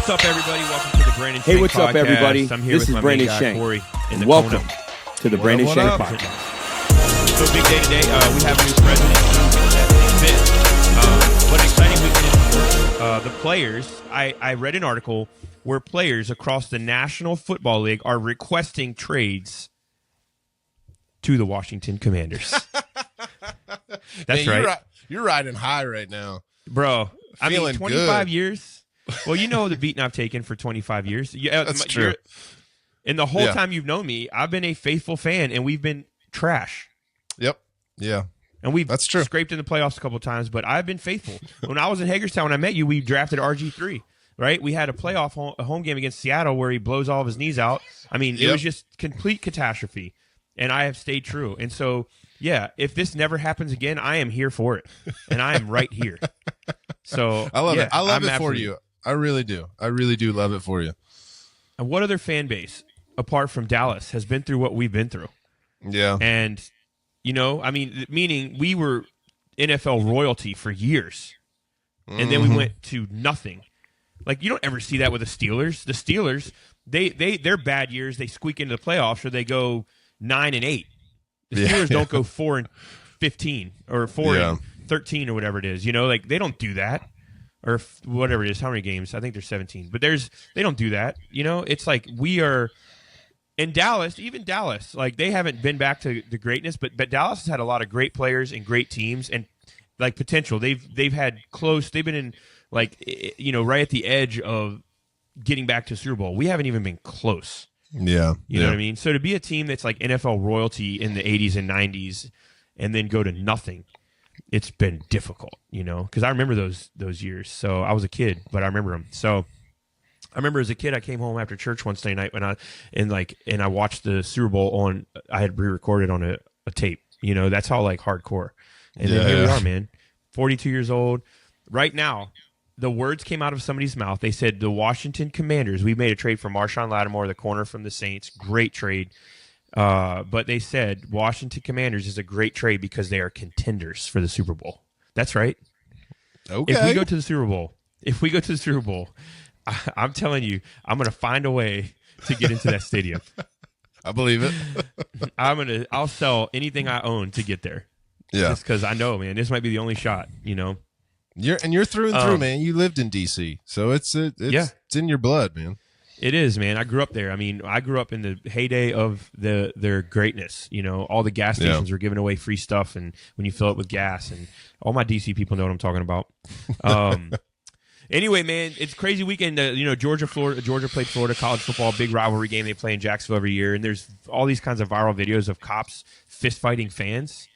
what's up, everybody? Welcome to the Brandon Shank Hey, what's podcast. up, everybody? I'm here This with is my Brandon main guy, Shank. Corey, in the Welcome corner. to the Brandon What Shank up? podcast. So big day today. We have a new president. What an exciting weekend. The players, I read an article where players across the National Football League are requesting trades to the Washington Commanders. That's Man, right. You're riding high right now. Bro, I mean, Feeling 25 good. years. Well, you know the beating I've taken for 25 years. Yeah, That's true. And the whole Yeah. time you've known me, I've been a faithful fan, and we've been trash. Yep. Yeah. And we've That's true. scraped in the playoffs a couple of times, but I've been faithful. When I was in Hagerstown, when I met you, we drafted RG3, right? We had a playoff home game against Seattle where he blows all of his knees out. I mean, it Yep. was just complete catastrophe, and I have stayed true. And so, yeah, if this never happens again, I am here for it, and I am right here. So I love yeah, it. I love I'm it for absolutely- you. I really do. I really do love it for you. And what other fan base, apart from Dallas, has been through what we've been through? Yeah. And, you know, I mean, meaning we were NFL royalty for years, and then we went to nothing. Like, you don't ever see that with the Steelers. The Steelers, their bad years, they squeak into the playoffs, or they go 9-8. The Yeah. Steelers don't go 4-15 or 4-13 Yeah. or whatever it is. You know, like, they don't do that. Or whatever it is, how many games? I think there's 17. But they don't do that. You know, it's like we are in Dallas, even Dallas, like they haven't been back to the greatness, but Dallas has had a lot of great players and great teams and like potential. They've had close, they've been in like, you know, right at the edge of getting back to Super Bowl. We haven't even been close. Yeah. You know what I mean? So to be a team that's like NFL royalty in the 80s and 90s and then go to nothing, it's been difficult, you know, because I remember those years. So I was a kid, but I remember them. So I remember as a kid, I came home after church one Sunday night and I watched the Super Bowl on. I had re-recorded on a tape. You know, that's how like hardcore. And then here we are, man. 42 years old. Right now, the words came out of somebody's mouth. They said the Washington Commanders. We made a trade for Marshawn Lattimore, the corner from the Saints. Great trade. But they said Washington Commanders is a great trade because they are contenders for the Super Bowl. That's right. Okay. If we go to the Super Bowl, I'm telling you, I'm going to find a way to get into that stadium. I believe it. I'll sell anything I own to get there. Yeah. Just because I know, man, this might be the only shot, you know? You're through and through, man. You lived in DC. So it's in your blood, man. It is, man. I grew up there. I mean, I grew up in the heyday of their greatness. You know, all the gas stations were giving away free stuff, and when you fill it with gas, and all my DC people know what I'm talking about. Anyway, man, it's a crazy weekend. You know, Georgia played Florida, college football, big rivalry game. They play in Jacksonville every year, and there's all these kinds of viral videos of cops fist fighting fans.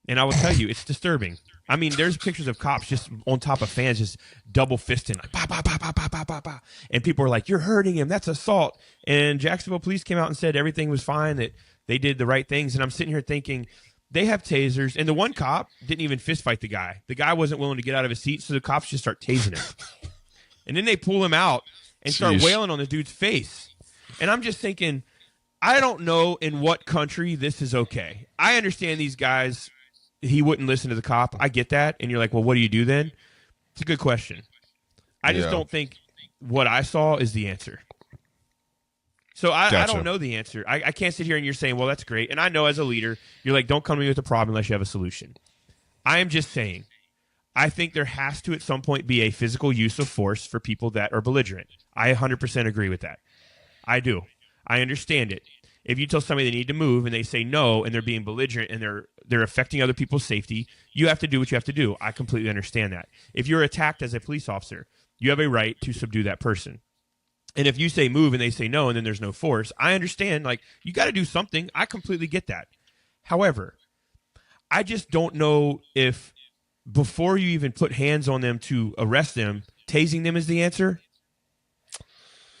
And I will tell you, it's disturbing. I mean, there's pictures of cops just on top of fans, just double fisting, like, bah, bah, bah, bah, bah, bah, bah, bah. And people are like, you're hurting him. That's assault. And Jacksonville police came out and said everything was fine, that they did the right things. And I'm sitting here thinking, they have tasers. And the one cop didn't even fist fight the guy. The guy wasn't willing to get out of his seat, so the cops just start tasing him. And then they pull him out and start Jeez. wailing on the dude's face. And I'm just thinking, I don't know in what country this is okay. I understand these guys. He wouldn't listen to the cop. I get that. And you're like, well, what do you do then? It's a good question. I just don't think what I saw is the answer. So I Gotcha. don't know the answer. I can't sit here and you're saying, well, that's great. And I know as a leader, you're like, don't come to me with a problem unless you have a solution. I am just saying, I think there has to at some point be a physical use of force for people that are belligerent. I 100% agree with that. I do. I understand it. If you tell somebody they need to move and they say no and they're being belligerent and they're affecting other people's safety, you have to do what you have to do. I completely understand that. If you're attacked as a police officer, you have a right to subdue that person. And if you say move and they say no and then there's no force, I understand, like, you got to do something. I completely get that. However, I just don't know if before you even put hands on them to arrest them, tasing them is the answer.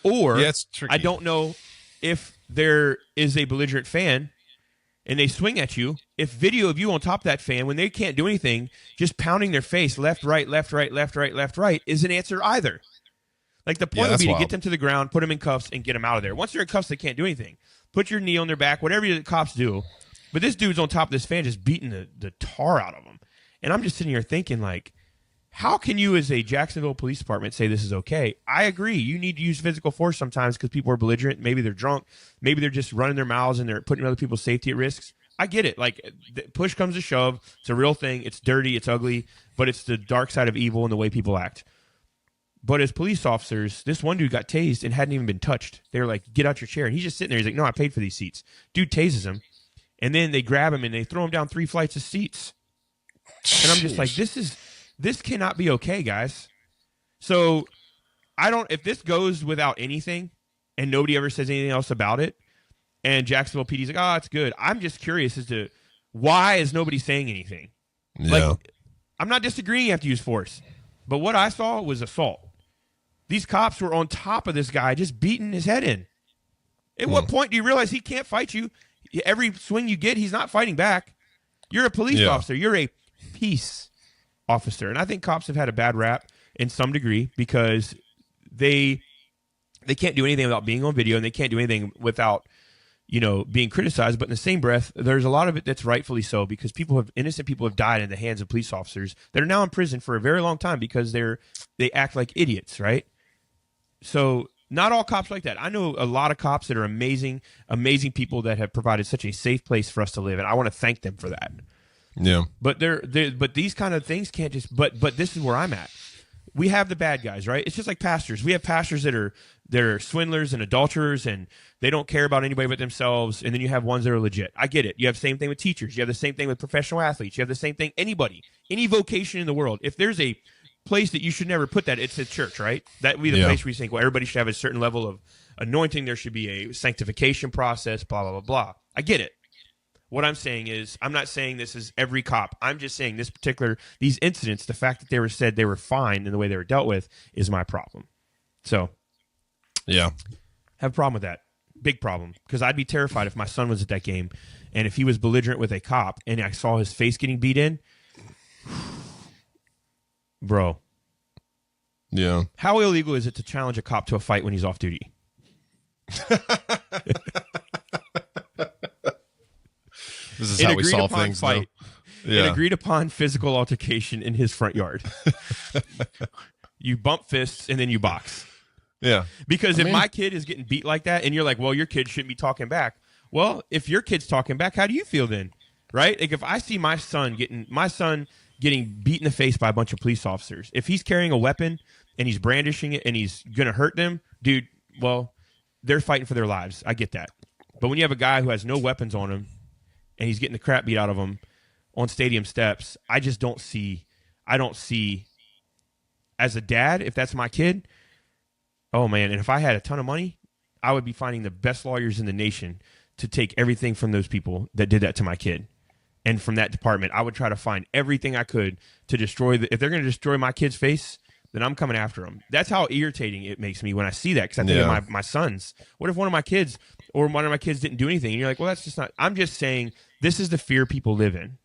Or it's tricky. I don't know if there is a belligerent fan and they swing at you, if video of you on top of that fan when they can't do anything, just pounding their face left, right, left, right, left, right, left, right is an answer either. Like the point would be to get them to the ground, put them in cuffs, and get them out of there. Once they're in cuffs, they can't do anything. Put your knee on their back, whatever the cops do. But this dude's on top of this fan just beating the tar out of them. And I'm just sitting here thinking, like, How can you, as a Jacksonville Police Department, say this is okay? I agree. You need to use physical force sometimes because people are belligerent. Maybe they're drunk. Maybe they're just running their mouths and they're putting other people's safety at risk. I get it. Like, push comes to shove. It's a real thing. It's dirty. It's ugly. But it's the dark side of evil and the way people act. But as police officers, this one dude got tased and hadn't even been touched. They were like, get out your chair. And he's just sitting there. He's like, no, I paid for these seats. Dude tases him. And then they grab him and they throw him down 3 flights of seats. And I'm just like, this cannot be okay, guys. So if this goes without anything and nobody ever says anything else about it, and Jacksonville PD's like, oh, it's good. I'm just curious as to why is nobody saying anything? Yeah. Like, I'm not disagreeing you have to use force, but what I saw was assault. These cops were on top of this guy, just beating his head in. At what point do you realize he can't fight you? Every swing you get, he's not fighting back. You're a police officer. You're a peace officer. And I think cops have had a bad rap in some degree because they can't do anything without being on video, and they can't do anything without, being criticized. But in the same breath, there's a lot of it that's rightfully so, because innocent people have died in the hands of police officers that are now in prison for a very long time because they act like idiots, right? So not all cops like that. I know a lot of cops that are amazing, amazing people that have provided such a safe place for us to live, and I want to thank them for that. Yeah. But but these kind of things can't just. But this is where I'm at. We have the bad guys, right? It's just like pastors. We have pastors that are swindlers and adulterers, and they don't care about anybody but themselves. And then you have ones that are legit. I get it. You have the same thing with teachers. You have the same thing with professional athletes. You have the same thing. Anybody, any vocation in the world. If there's a place that you should never put that, it's a church, right? That would be the place where you think, well, everybody should have a certain level of anointing. There should be a sanctification process. Blah blah blah blah. I get it. What I'm saying is, I'm not saying this is every cop. I'm just saying these incidents, the fact that they were said they were fine and the way they were dealt with is my problem. So, yeah, have a problem with that. Big problem. Because I'd be terrified if my son was at that game and if he was belligerent with a cop and I saw his face getting beat in. Bro. Yeah. How illegal is it to challenge a cop to a fight when he's off duty? This is how we solve things. Fight, an agreed upon physical altercation in his front yard. You bump fists and then you box. Yeah. Because if my kid is getting beat like that and you're like, well, your kid shouldn't be talking back. Well, if your kid's talking back, how do you feel then? Right? Like if I see my son getting beat in the face by a bunch of police officers, if he's carrying a weapon and he's brandishing it and he's going to hurt them, dude, well, they're fighting for their lives. I get that. But when you have a guy who has no weapons on him, and he's getting the crap beat out of him on stadium steps, I don't see, as a dad, if that's my kid, oh man, and if I had a ton of money, I would be finding the best lawyers in the nation to take everything from those people that did that to my kid. And from that department, I would try to find everything I could to destroy if they're going to destroy my kid's face, then I'm coming after them. That's how irritating it makes me when I see that, because I think of my sons. What if one of my kids didn't do anything? And you're like, well, that's just not. I'm just saying this is the fear people live in.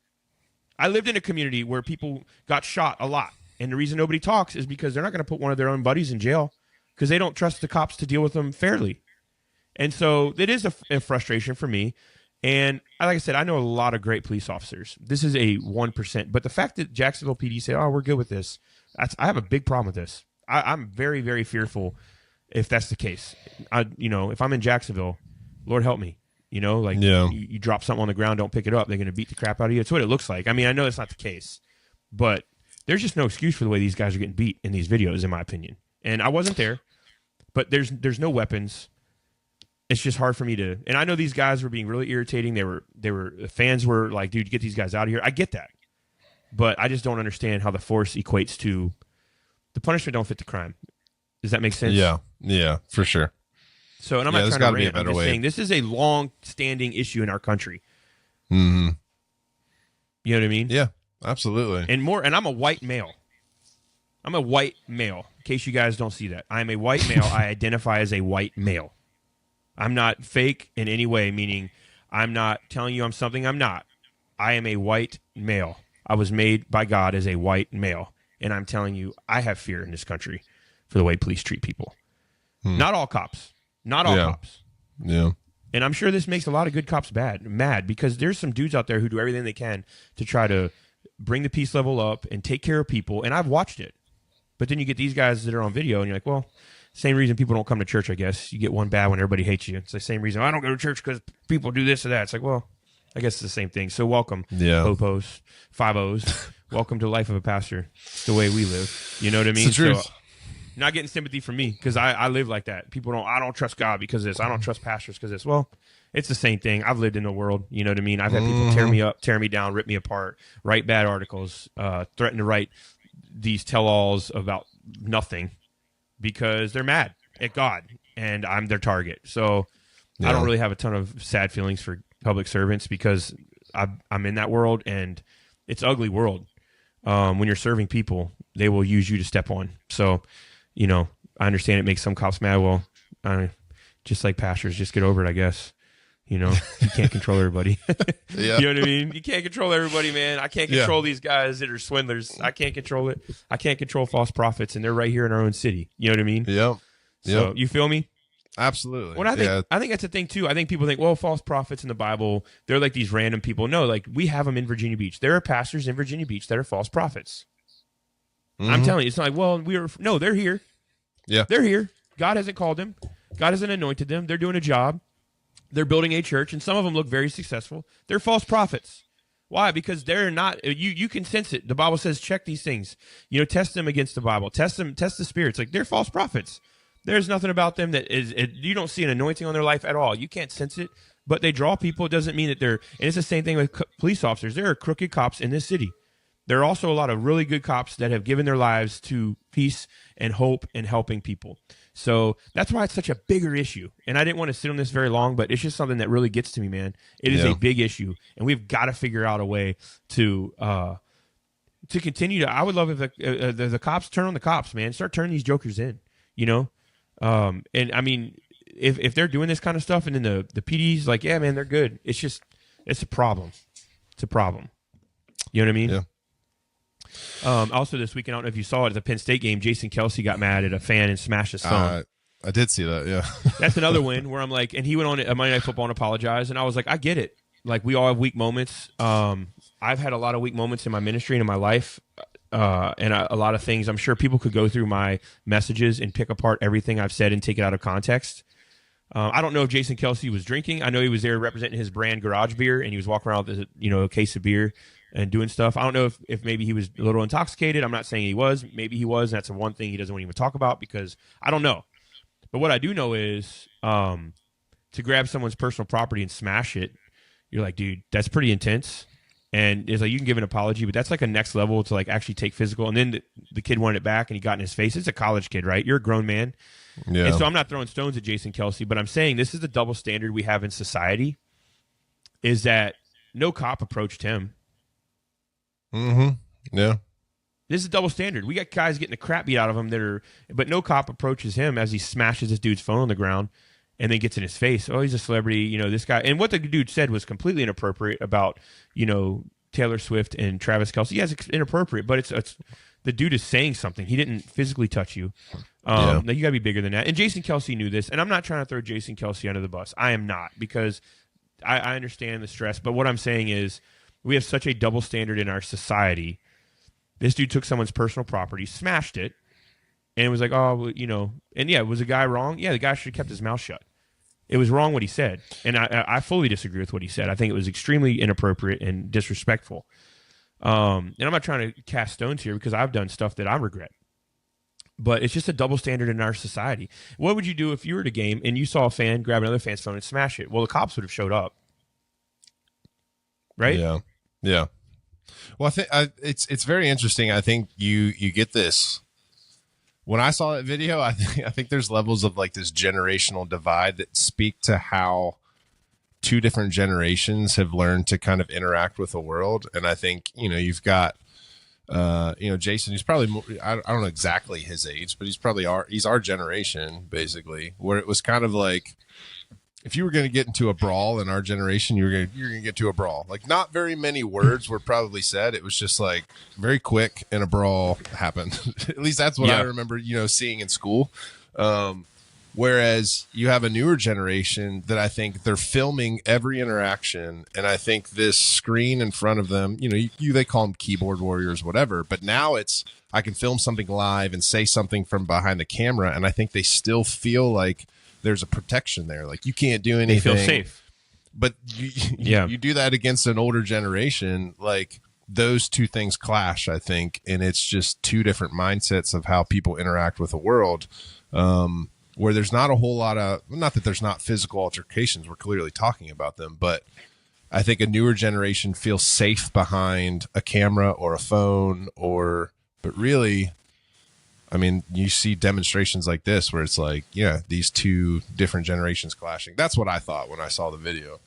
I lived in a community where people got shot a lot. And the reason nobody talks is because they're not going to put one of their own buddies in jail because they don't trust the cops to deal with them fairly. And so it is a frustration for me. And like I said, I know a lot of great police officers. This is a 1%. But the fact that Jacksonville PD say, oh, we're good with this, I have a big problem with this. I'm very, very fearful if that's the case. If I'm in Jacksonville, Lord help me. You drop something on the ground, don't pick it up, they're going to beat the crap out of you. It's what it looks like. I mean, I know that's not the case, but there's just no excuse for the way these guys are getting beat in these videos, in my opinion. And I wasn't there, but there's no weapons. It's just hard for me to. And I know these guys were being really irritating. The fans were like, dude, get these guys out of here. I get that, but I just don't understand how the force equates to the punishment. Don't fit the crime. Does that make sense? Yeah, for sure. So, and I'm not trying to rant. I'm just saying this is a long-standing issue in our country. Mm-hmm. You know what I mean? Yeah, absolutely. And I'm a white male. I'm a white male. In case you guys don't see that, I'm a white male. I identify as a white male. I'm not fake in any way, meaning I'm not telling you I'm something I'm not. I am a white male. I was made by God as a white male, and I'm telling you, I have fear in this country for the way police treat people. Not all cops. Not all cops. Yeah. And I'm sure this makes a lot of good cops mad because there's some dudes out there who do everything they can to try to bring the peace level up and take care of people. And I've watched it. But then you get these guys that are on video and you're like, well, same reason people don't come to church, I guess. You get one bad when everybody hates you. It's the same reason I don't go to church because people do this or that. It's like, well, I guess it's the same thing. So welcome, Popos, 5-0s. Welcome to life of a pastor. It's the way we live. You know what I mean? It's the truth. So, not getting sympathy from me because I live like that. I don't trust God because of this. I don't trust pastors because of this. Well, it's the same thing. I've lived in the world. You know what I mean? I've had people tear me up, tear me down, rip me apart, write bad articles, threaten to write these tell-alls about nothing because they're mad at God and I'm their target. So I don't really have a ton of sad feelings for public servants because I'm in that world and it's an ugly world. When you're serving people, they will use you to step on. So, you know, I understand it makes some cops mad. Well, just like pastors, just get over it, I guess. You know, you can't control everybody. You know what I mean? You can't control everybody, man. I can't control these guys that are swindlers. I can't control it. I can't control false prophets, and they're right here in our own city. You know what I mean? Yep. So you feel me? Absolutely. Well, I think that's the thing too. I think people think, well, false prophets in the Bible, they're like these random people. No, like we have them in Virginia Beach. There are pastors in Virginia Beach that are false prophets. I'm telling you, it's not like, well, no, they're here. Yeah. They're here. God hasn't called them. God hasn't anointed them. They're doing a job. They're building a church, and some of them look very successful. They're false prophets. Why? Because they're not. You can sense it. The Bible says, check these things. You know, test them against the Bible. Test them. Test the spirits. Like they're false prophets. There's nothing about them that is. You don't see an anointing on their life at all. You can't sense it. But they draw people. It doesn't mean that they're. And it's the same thing with police officers. There are crooked cops in this city. There are also a lot of really good cops that have given their lives to peace and hope and helping people. So that's why it's such a bigger issue. And I didn't want to sit on this very long, but it's just something that really gets to me, man. It is a big issue, and we've got to figure out a way to continue to. I would love if the cops turn on the cops, man. Start turning these jokers in, you know. And I mean, if they're doing this kind of stuff, and then the PD's like, yeah, man, they're good. It's a problem. It's a problem. You know what I mean? Yeah. Also this weekend, I don't know if you saw it at the Penn State game, Jason Kelsey got mad at a fan and smashed his phone. I did see that, yeah. That's another win where I'm like, and he went on Monday Night Football and apologized, and I was like, I get it. Like, we all have weak moments. I've had a lot of weak moments in my ministry and in my life, and a lot of things. I'm sure people could go through my messages and pick apart everything I've said and take it out of context. I don't know if Jason Kelsey was drinking. I know he was there representing his brand, Garage Beer, and he was walking around with a case of beer and doing stuff. I don't know if maybe he was a little intoxicated. I'm not saying he was. Maybe he was. And that's the one thing he doesn't want to even talk about because I don't know. But what I do know is to grab someone's personal property and smash it, you're like, dude, that's pretty intense. And it's like you can give an apology, but that's like a next level to like actually take physical. And then the kid wanted it back and he got in his face. It's a college kid, right? You're a grown man. Yeah. And so I'm not throwing stones at Jason Kelsey, but I'm saying this is the double standard we have in society is that no cop approached him. Yeah. This is a double standard. We got guys getting the crap beat out of him but no cop approaches him as he smashes this dude's phone on the ground and then gets in his face. Oh, he's a celebrity, this guy. And what the dude said was completely inappropriate about, Taylor Swift and Travis Kelce. Yes, it's inappropriate, but it's the dude is saying something. He didn't physically touch you. Now you got to be bigger than that. And Jason Kelsey knew this. And I'm not trying to throw Jason Kelsey under the bus. I am not because I understand the stress. But what I'm saying is we have such a double standard in our society. This dude took someone's personal property, smashed it, and it was like, and yeah, was the guy wrong? Yeah, the guy should have kept his mouth shut. It was wrong what he said, and I fully disagree with what he said. I think it was extremely inappropriate and disrespectful. And I'm not trying to cast stones here because I've done stuff that I regret. But it's just a double standard in our society. What would you do if you were at a game and you saw a fan grab another fan's phone and smash it? Well, the cops would have showed up, right? Yeah. Well, I think it's very interesting. I think you get this. When I saw that video, I think there's levels of like this generational divide that speak to how two different generations have learned to kind of interact with the world. And I think, you've got, Jason, he's probably more, I don't know exactly his age, but he's our generation basically, where it was kind of like, if you were going to get into a brawl in our generation, you're going to get to a brawl. Like not very many words were probably said. It was just like very quick and a brawl happened. At least that's what I remember, seeing in school. Whereas you have a newer generation that I think they're filming every interaction, and I think this screen in front of them, they call them keyboard warriors, whatever. But now it's I can film something live and say something from behind the camera, and I think they still feel like there's a protection there. Like you can't do anything. They feel safe. But you do that against an older generation, like those two things clash, I think, and it's just two different mindsets of how people interact with the world. Where there's not a whole lot of, not that there's not physical altercations, we're clearly talking about them, but I think a newer generation feels safe behind a camera or a phone but really, I mean, you see demonstrations like this where it's like, these two different generations clashing. That's what I thought when I saw the video.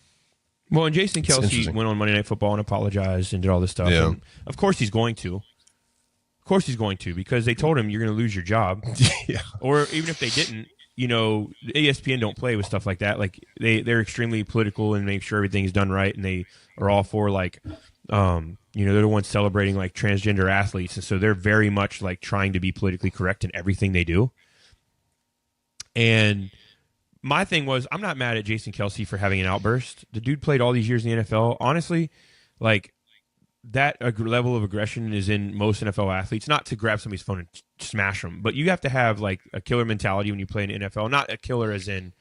Well, and Jason Kelce went on Monday Night Football and apologized and did all this stuff. Yeah. And of course he's going to. Of course he's going to, because they told him you're going to lose your job. Yeah. Or even if they didn't, ESPN don't play with stuff like that. Like they're extremely political and make sure everything's done right, and they are all for they're the ones celebrating like transgender athletes, and so they're very much like trying to be politically correct in everything they do. And my thing was, I'm not mad at Jason Kelce for having an outburst. The dude played all these years in the NFL. Honestly, like that level of aggression is in most NFL athletes, not to grab somebody's phone and smash them, but you have to have like a killer mentality when you play in the NFL. Not a killer as in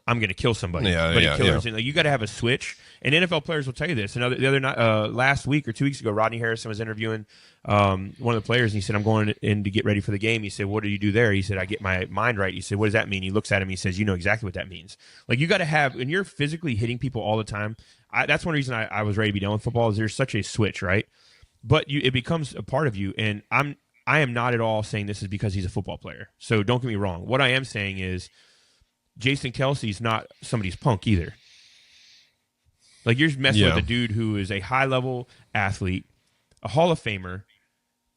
I'm going to kill somebody, but a killer as in like you got to have a switch. And NFL players will tell you this. And the other night, last week or 2 weeks ago, Rodney Harrison was interviewing one of the players, and he said, "I'm going in to get ready for the game." He said, "What do you do there?" He said, "I get my mind right." He said, "What does that mean?" He looks at him. He says, "You know exactly what that means." Like you got to have, when you're physically hitting people all the time. That's one reason I was ready to be done with football. Is there's such a switch, right? But it becomes a part of you, and I am not at all saying this is because he's a football player. So don't get me wrong. What I am saying is Jason Kelce's not somebody's punk either. Like you're messing with a dude who is a high-level athlete, a Hall of Famer.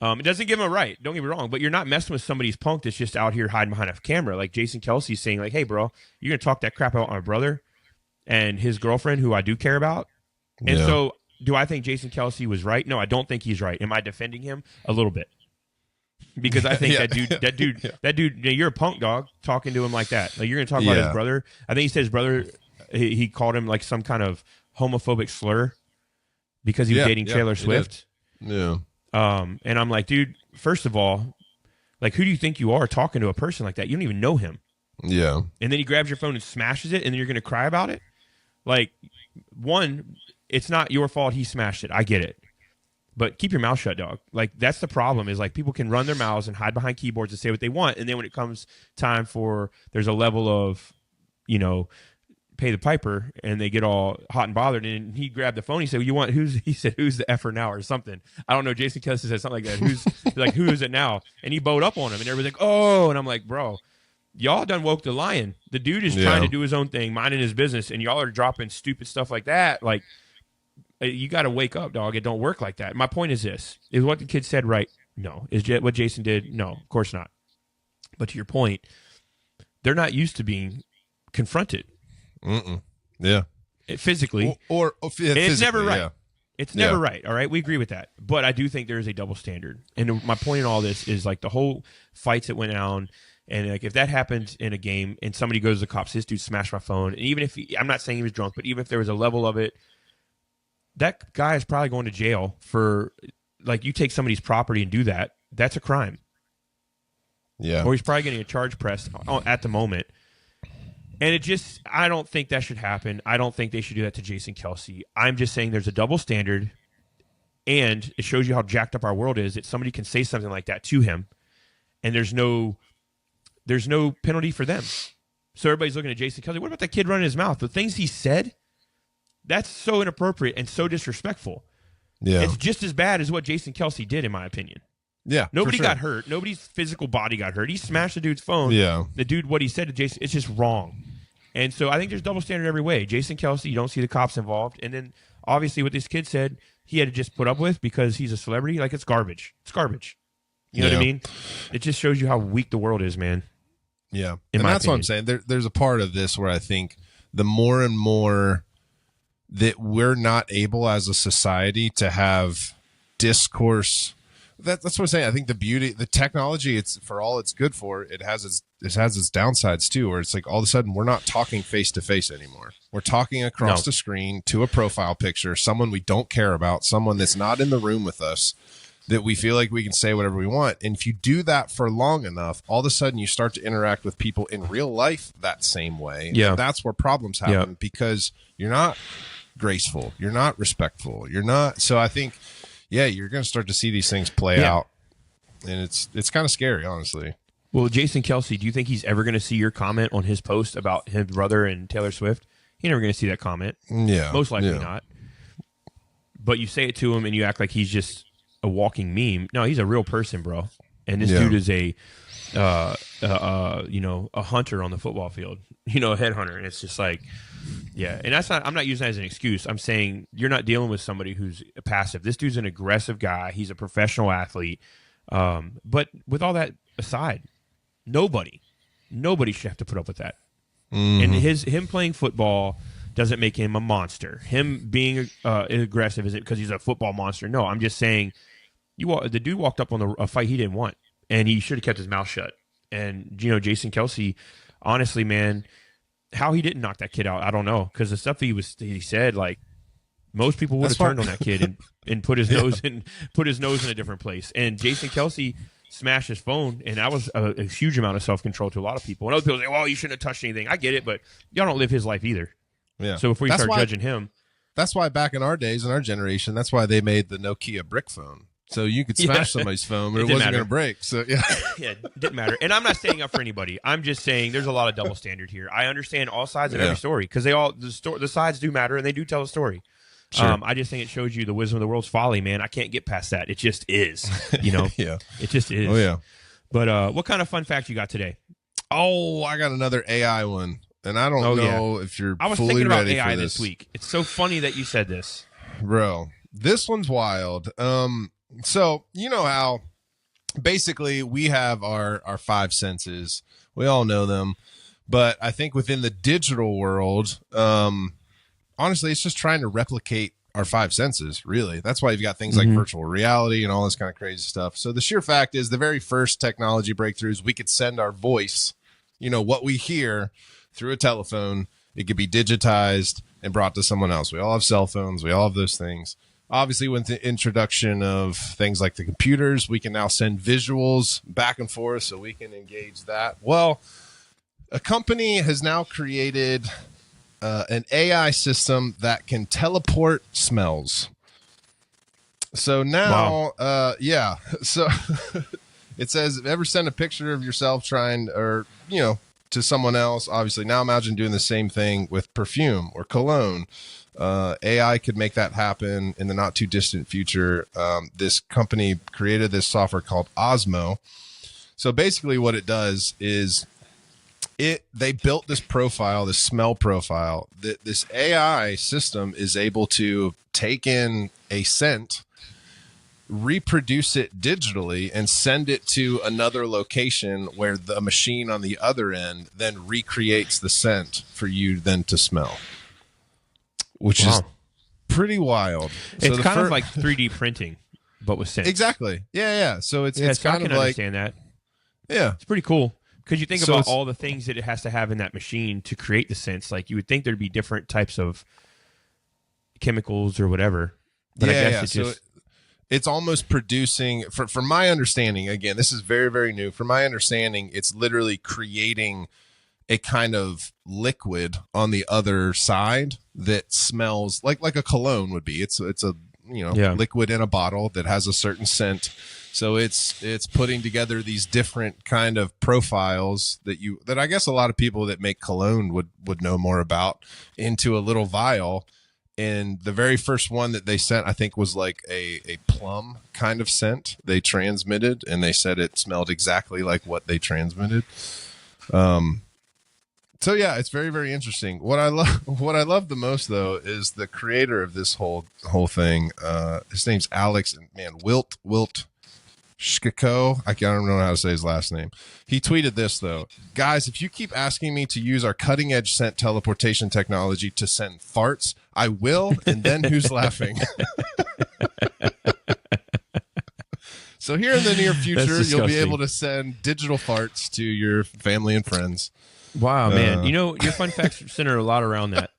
It doesn't give him a right. Don't get me wrong, but you're not messing with somebody's punk that's just out here hiding behind a camera. Like Jason Kelce's saying, like, "Hey, bro, you're gonna talk that crap about my brother and his girlfriend, who I do care about." And so, do I think Jason Kelce was right? No, I don't think he's right. Am I defending him? A little bit. Because I think that dude, you're a punk dog talking to him like that. Like you're going to talk about his brother. I think he said his brother, he called him like some kind of homophobic slur because he was dating Taylor Swift. Yeah. And I'm like, dude, first of all, like, who do you think you are talking to a person like that? You don't even know him. Yeah. And then he grabs your phone and smashes it, and then you're going to cry about it? Like, one, it's not your fault he smashed it. I get it. But keep your mouth shut, dog. Like, that's the problem, is like people can run their mouths and hide behind keyboards and say what they want. And then when it comes time for, there's a level of, pay the piper, and they get all hot and bothered. And he grabbed the phone. He said, he said, "Who's the effer now?" or something. I don't know. Jason Kelce said something like that. Who is it now? And he bowed up on him, and everybody's like, "Oh," and I'm like, bro, y'all done woke the lion. The dude is trying to do his own thing, minding his business, and y'all are dropping stupid stuff like that. Like, you got to wake up, dog. It don't work like that. My point is this. Is what the kid said right? No. Is what Jason did? No, of course not. But to your point, they're not used to being confronted. Yeah. Physically. Or it's never right. Yeah. It's never right. All right. We agree with that. But I do think there is a double standard. And my point in all this is like the whole fights that went down. And like if that happened in a game and somebody goes to the cops, this dude smashed my phone. And even if I'm not saying he was drunk, but even if there was a level of it, that guy is probably going to jail for, like, you take somebody's property and do that. That's a crime. Yeah. Or he's probably getting a charge pressed at the moment. And I don't think that should happen. I don't think they should do that to Jason Kelce. I'm just saying there's a double standard, and it shows you how jacked up our world is that somebody can say something like that to him, and there's no penalty for them. So everybody's looking at Jason Kelce. What about that kid running his mouth? The things he said, that's so inappropriate and so disrespectful. Yeah. It's just as bad as what Jason Kelce did, in my opinion. Yeah. Nobody got hurt. Nobody's physical body got hurt. He smashed the dude's phone. Yeah. The dude, what he said to Jason, it's just wrong. And so I think there's double standard every way. Jason Kelce, you don't see the cops involved. And then obviously what this kid said, he had to just put up with because he's a celebrity. Like, it's garbage. It's garbage. You know what I mean? It just shows you how weak the world is, man. Yeah. And that's what I'm saying. There's a part of this where I think the more and more that we're not able as a society to have discourse That's what I'm saying. I think the beauty, the technology, it's for all it's good for. It has its downsides too, where it's like all of a sudden we're not talking face to face anymore. We're talking across the screen to a profile picture, someone we don't care about, someone that's not in the room with us, that we feel like we can say whatever we want. And if you do that for long enough, all of a sudden you start to interact with people in real life that same way. Yeah. And that's where problems happen because you're not graceful, you're not respectful, you're not. So I think. Yeah, you're going to start to see these things play out, and it's kind of scary, honestly. Well, Jason Kelsey, do you think he's ever going to see your comment on his post about his brother and Taylor Swift? He's never going to see that comment. Yeah, most likely not. But you say it to him, and you act like he's just a walking meme. No, he's a real person, bro. And this dude is a hunter on the football field. A headhunter, and it's just like. Yeah, and I'm not using that as an excuse. I'm saying you're not dealing with somebody who's passive. This dude's an aggressive guy. He's a professional athlete. But with all that aside, nobody should have to put up with that. And him playing football doesn't make him a monster. Him being aggressive isn't because he's a football monster. No, I'm just saying the dude walked up on a fight he didn't want, and he should have kept his mouth shut. And, Jason Kelsey, honestly, man, how he didn't knock that kid out, I don't know. Because the stuff he said, like, most people would have turned on that kid and put his nose in a different place. And Jason Kelsey smashed his phone, and that was a huge amount of self-control to a lot of people. And other people say, well, you shouldn't have touched anything. I get it, but y'all don't live his life either. Yeah. So if we start judging him. That's why back in our days, in our generation, that's why they made the Nokia brick phone. So you could smash somebody's phone, but it wasn't going to break. So yeah, it didn't matter. And I'm not standing up for anybody. I'm just saying there's a lot of double standard here. I understand all sides of every story because the sides do matter and they do tell a story. Sure. I just think it shows you the wisdom of the world's folly, man. I can't get past that. It just is, Yeah, it just is. Oh yeah. But what kind of fun fact you got today? Oh, I got another AI one, and I don't know if you're. I was fully thinking about ready AI for this week. It's so funny that you said this, bro. This one's wild. So you know how basically we have our five senses. We all know them, but I think within the digital world, honestly, it's just trying to replicate our five senses. Really, that's why you've got things like virtual reality and all this kind of crazy stuff. So the sheer fact is, the very first technology breakthroughs, we could send our voice, what we hear, through a telephone. It could be digitized and brought to someone else. We all have cell phones. We all have those things. Obviously, with the introduction of things like the computers, we can now send visuals back and forth so we can engage that. Well, a company has now created an AI system that can teleport smells. So now, So it says, ever send a picture of yourself to someone else? Obviously, now imagine doing the same thing with perfume or cologne. AI could make that happen in the not too distant future. This company created this software called Osmo. So basically what it does is they built this profile, this smell profile, that this AI system is able to take in a scent, reproduce it digitally, and send it to another location where the machine on the other end then recreates the scent for you then to smell. Which is pretty wild. It's kind of like 3D printing, but with scent. Exactly. Yeah. So it's I kind can of like, understand that. Yeah, it's pretty cool because you think about all the things that it has to have in that machine to create the scents. Like you would think there'd be different types of chemicals or whatever, but I guess it's almost producing. From my understanding, again, this is very, very new. From my understanding, it's literally creating a kind of liquid on the other side that smells like a cologne would be. It's a liquid in a bottle that has a certain scent. So it's putting together these different kind of profiles that I guess a lot of people that make cologne would know more about into a little vial. And the very first one that they sent, I think, was like a plum kind of scent they transmitted, and they said it smelled exactly like what they transmitted. So yeah, it's very, very interesting. What I love the most though is the creator of this whole thing. His name's Alex, and man, Wilt Shkiko. I don't know how to say his last name. He tweeted this though: guys, if you keep asking me to use our cutting edge scent teleportation technology to send farts, I will. And then who's laughing? So here in the near future, you'll be disgusting. able to send digital farts to your family and friends. Wow, man. You know, your fun facts center a lot around that.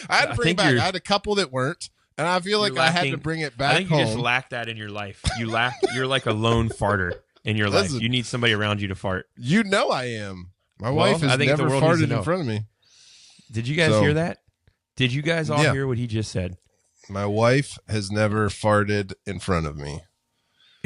I had to bring it back. I had a couple that weren't, and I feel like I had to bring it back I think you home. just lack that in your life. You're like a lone farter in your life. You need somebody around you to fart. You know I am. My wife has never farted in front of me. Did you guys hear that? Did you guys all hear what he just said? My wife has never farted in front of me.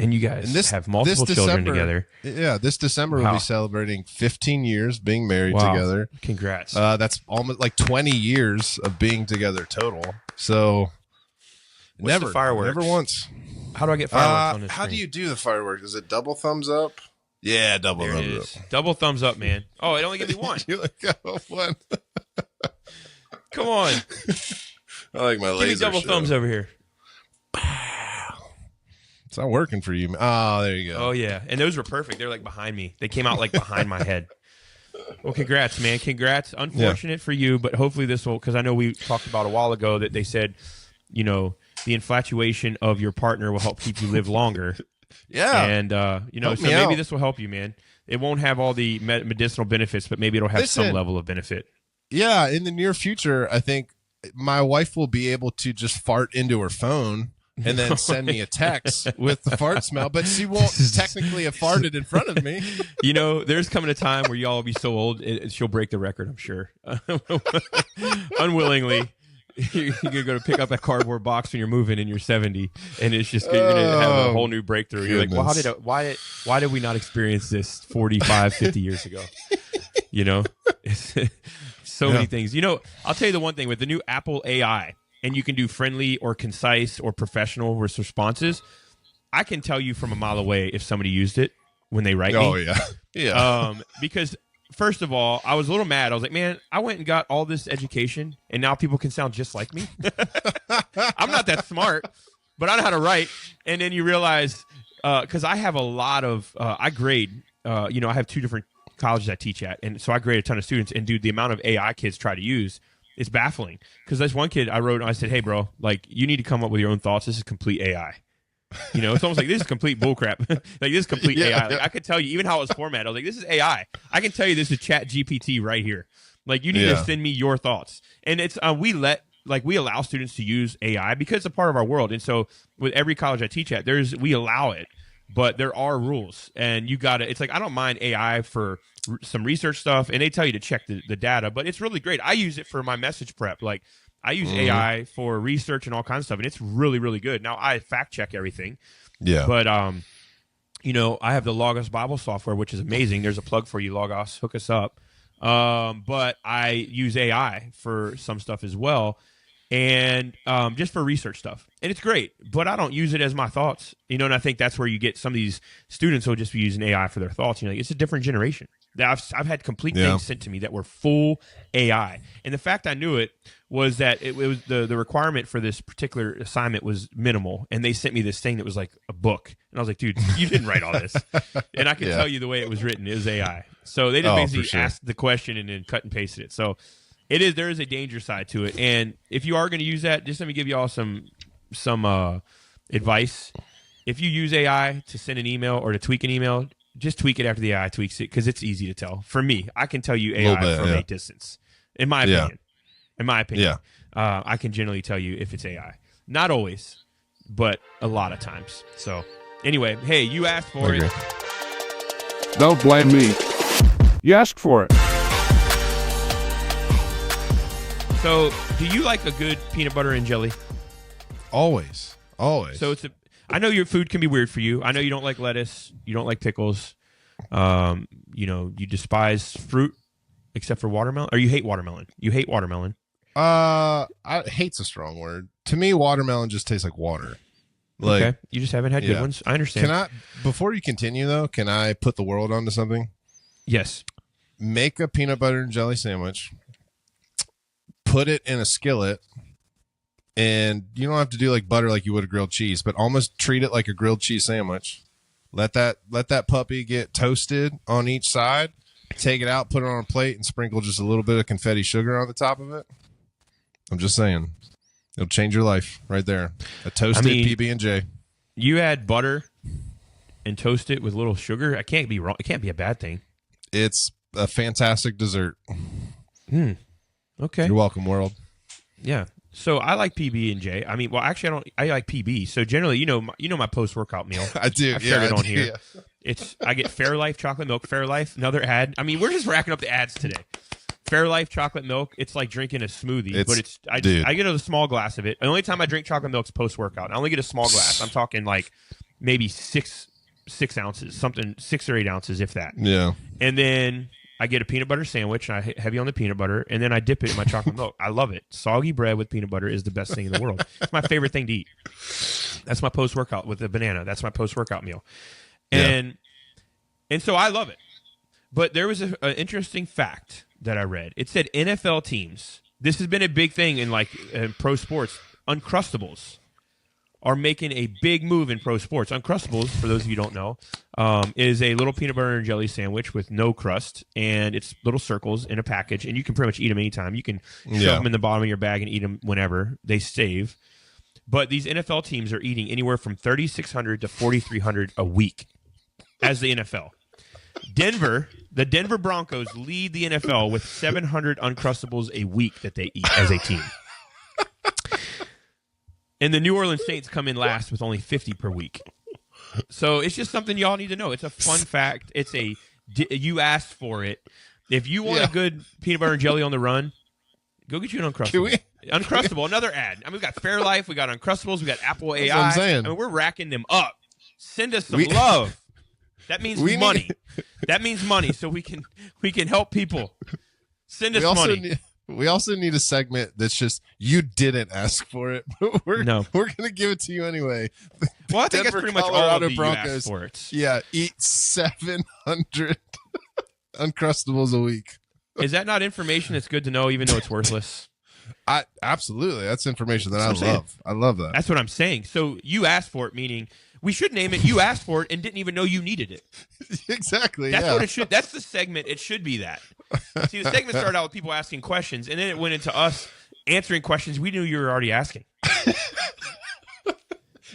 And you guys have multiple children together. Yeah, this December we'll be celebrating 15 years being married together. Congrats. That's almost like 20 years of being together total. So What's the fireworks? Never once. How do I get fireworks on this How screen? do you do the fireworks? Is it double thumbs up? Yeah, double thumbs up. Double thumbs up, man. Oh, it only gives me one. You like one. Come on. I like my laser. Give me double thumbs over here. It's not working for you. Oh, there you go. Oh, yeah. And those were perfect. They're like behind me. They came out like behind my head. Well, congrats, man. Congrats. Unfortunate for you, but hopefully this will, because I know we talked about a while ago that they said, you know, the infatuation of your partner will help keep you live longer. Yeah. And, you know, so maybe this will help you, man. It won't have all the medicinal benefits, but maybe it'll have some level of benefit. Yeah. In the near future, I think my wife will be able to just fart into her phone and then send me a text with the fart smell, but she won't technically have farted in front of me. You know, there's coming a time where y'all will be so old, she'll break the record, I'm sure. Unwillingly. You're going to go to pick up a cardboard box when you're moving and you're 70, and it's just you're going to have a whole new breakthrough. Goodness. You're like, well, why did we not experience this 45, 50 years ago? You know, so many things. You know, I'll tell you the one thing with the new Apple AI, and you can do friendly or concise or professional responses. I can tell you from a mile away if somebody used it when they write me. Oh, yeah. Yeah. Because first of all, I was a little mad. I was like, man, I went and got all this education, and now people can sound just like me. I'm not that smart, but I know how to write. And then you realize, because I have a lot of, I grade, you know, I have 2 different colleges I teach at, and so I grade a ton of students. And dude, the amount of AI kids try to use is baffling. Because there's one kid I wrote, I said, hey, bro, like, you need to come up with your own thoughts. This is complete AI. You know, it's almost like this is complete bullcrap. Like, this is complete AI. Like, I could tell you even how it was formatted. I was like, this is AI. I can tell you this is Chat GPT right here. Like, you need to send me your thoughts. And it's we allow students to use AI because it's a part of our world. And so with every college I teach at, we allow it, but there are rules. And you got to. It's like I don't mind AI for some research stuff, and they tell you to check the data, but it's really great. I use it for my message prep. Like, I use AI for research and all kinds of stuff, and it's really, really good. Now, I fact check everything. Yeah. But, you know, I have the Logos Bible software, which is amazing. There's a plug for you, Logos. Hook us up. But I use AI for some stuff as well, and just for research stuff. And it's great, but I don't use it as my thoughts. You know, and I think that's where you get some of these students who will just be using AI for their thoughts. You know, like, it's a different generation. I've had complete things sent to me that were full AI. And the fact I knew it was that it was the requirement for this particular assignment was minimal. And they sent me this thing that was like a book. And I was like, dude, you didn't write all this. And I can tell you the way it was written is AI. So they just basically asked the question and then cut and pasted it. So there is a danger side to it. And if you are going to use that, just let me give you all some advice. If you use AI to send an email or to tweak an email, just tweak it after the AI tweaks it, because it's easy to tell. For me, I can tell you AI from a distance. In my opinion, I can generally tell you if it's AI. Not always, but a lot of times. So anyway, hey, you asked for it. Don't blame me. You asked for it. So, do you like a good peanut butter and jelly? Always. So I know your food can be weird for you. I know you don't like lettuce. You don't like pickles. You know, you despise fruit except for watermelon. Or you hate watermelon. You hate watermelon. Hate's a strong word. To me, watermelon just tastes like water. Like, okay. You just haven't had good ones. I understand. Before you continue though, can I put the world onto something? Yes. Make a peanut butter and jelly sandwich. Put it in a skillet. And you don't have to do like butter like you would a grilled cheese, but almost treat it like a grilled cheese sandwich. Let that puppy get toasted on each side. Take it out, put it on a plate, and sprinkle just a little bit of confetti sugar on the top of it. I'm just saying, it'll change your life right there. A toasted PB&J. You add butter and toast it with a little sugar. I can't be wrong. It can't be a bad thing. It's a fantastic dessert. Okay. You're welcome, world. Yeah. So I like PB and J. I mean, well, actually, I don't. I like PB. So generally, you know my post workout meal. I do. I've shared it on here. Yeah. I get Fairlife chocolate milk. Fairlife, another ad. I mean, we're just racking up the ads today. Fairlife chocolate milk. It's like drinking a smoothie, but I get a small glass of it. The only time I drink chocolate milk is post workout. I only get a small glass. I'm talking like maybe six ounces, something 6 or 8 ounces, if that. Yeah. And then I get a peanut butter sandwich, and I heavy on the peanut butter, and then I dip it in my chocolate milk. I love it. Soggy bread with peanut butter is the best thing in the world. It's my favorite thing to eat. That's my post workout with a banana. That's my post workout meal, and so I love it. But there was an interesting fact that I read. It said NFL teams. This has been a big thing in pro sports. Uncrustables are making a big move in pro sports. Uncrustables, for those of you who don't know, is a little peanut butter and jelly sandwich with no crust, and it's little circles in a package, and you can pretty much eat them anytime. You can shove them in the bottom of your bag and eat them whenever. They save. But these NFL teams are eating anywhere from 3,600 to 4,300 a week as the NFL. The Denver Broncos lead the NFL with 700 Uncrustables a week that they eat as a team. And the New Orleans Saints come in last with only 50 per week. So it's just something y'all need to know. It's a fun fact. You asked for it. If you want a good peanut butter and jelly on the run, go get you an Uncrustable. Uncrustable, another ad. I mean, we got Fairlife, we got Uncrustables, we got Apple AI. That's what I'm saying. I mean, we're racking them up. Send us some love. That means money. That means money, so we can help people. Send us money. We also need a segment that's just you didn't ask for it, but we're gonna give it to you anyway. Well, I think that's pretty much all of the Broncos. You asked for it. Yeah, eat 700 Uncrustables a week. Is that not information that's good to know, even though it's worthless? Absolutely. That's information that I love. I love that. That's what I'm saying. So you asked for it, meaning we should name it. You asked for it and didn't even know you needed it. Exactly. That's what it should. That's the segment. It should be that. See, the segment started out with people asking questions, and then it went into us answering questions we knew you were already asking.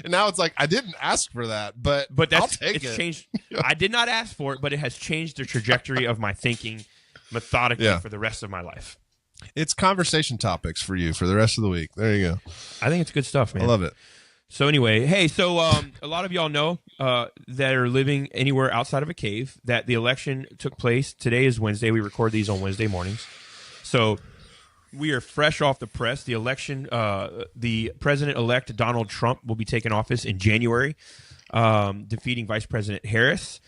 And now it's like, I didn't ask for that, but I'll take it. Changed. I did not ask for it, but it has changed the trajectory of my thinking methodically for the rest of my life. It's conversation topics for you for the rest of the week. There you go. I think it's good stuff, man. I love it. So anyway, hey, a lot of y'all know that are living anywhere outside of a cave that the election took place. Today is Wednesday. We record these on Wednesday mornings. So we are fresh off the press. The election, the president-elect Donald Trump will be taking office in January, defeating Vice President Harris.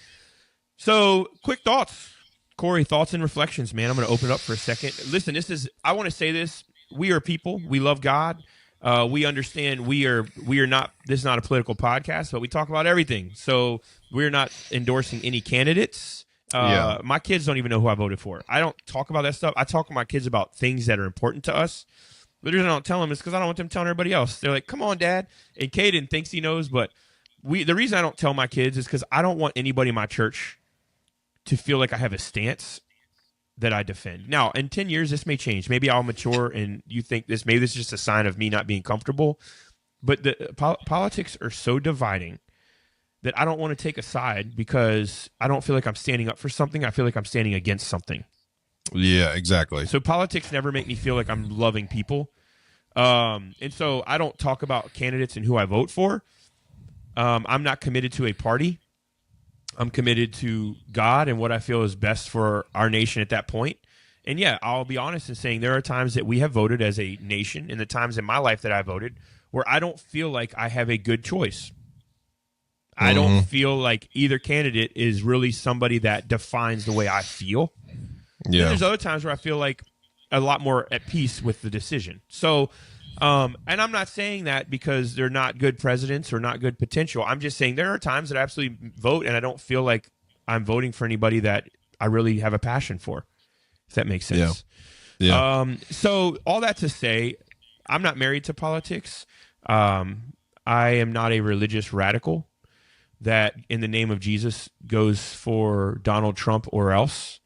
So quick thoughts. Corey, thoughts and reflections, man. I'm going to open it up for a second. Listen, I want to say this. We are people. We love God. We understand we are not, this is not a political podcast, but we talk about everything. So we're not endorsing any candidates. My kids don't even know who I voted for. I don't talk about that stuff. I talk to my kids about things that are important to us. The reason I don't tell them is because I don't want them telling everybody else. They're like, come on, Dad. And Caden thinks he knows, but the reason I don't tell my kids is because I don't want anybody in my church to feel like I have a stance that I defend. Now, in 10 years, this may change. Maybe I'll mature and you think maybe this is just a sign of me not being comfortable. But the politics are so dividing that I don't want to take a side because I don't feel like I'm standing up for something. I feel like I'm standing against something. Yeah, exactly. So politics never make me feel like I'm loving people. And so I don't talk about candidates and who I vote for. I'm not committed to a party. I'm committed to God and what I feel is best for our nation at that point. And yeah, I'll be honest in saying there are times that we have voted as a nation, and the times in my life that I voted where I don't feel like I have a good choice. I don't feel like either candidate is really somebody that defines the way I feel. Yeah. Then there's other times where I feel like a lot more at peace with the decision. So, and I'm not saying that because they're not good presidents or not good potential. I'm just saying there are times that I absolutely vote and I don't feel like I'm voting for anybody that I really have a passion for, if that makes sense. Yeah. So all that to say, I'm not married to politics. I am not a religious radical that in the name of Jesus goes for Donald Trump or else.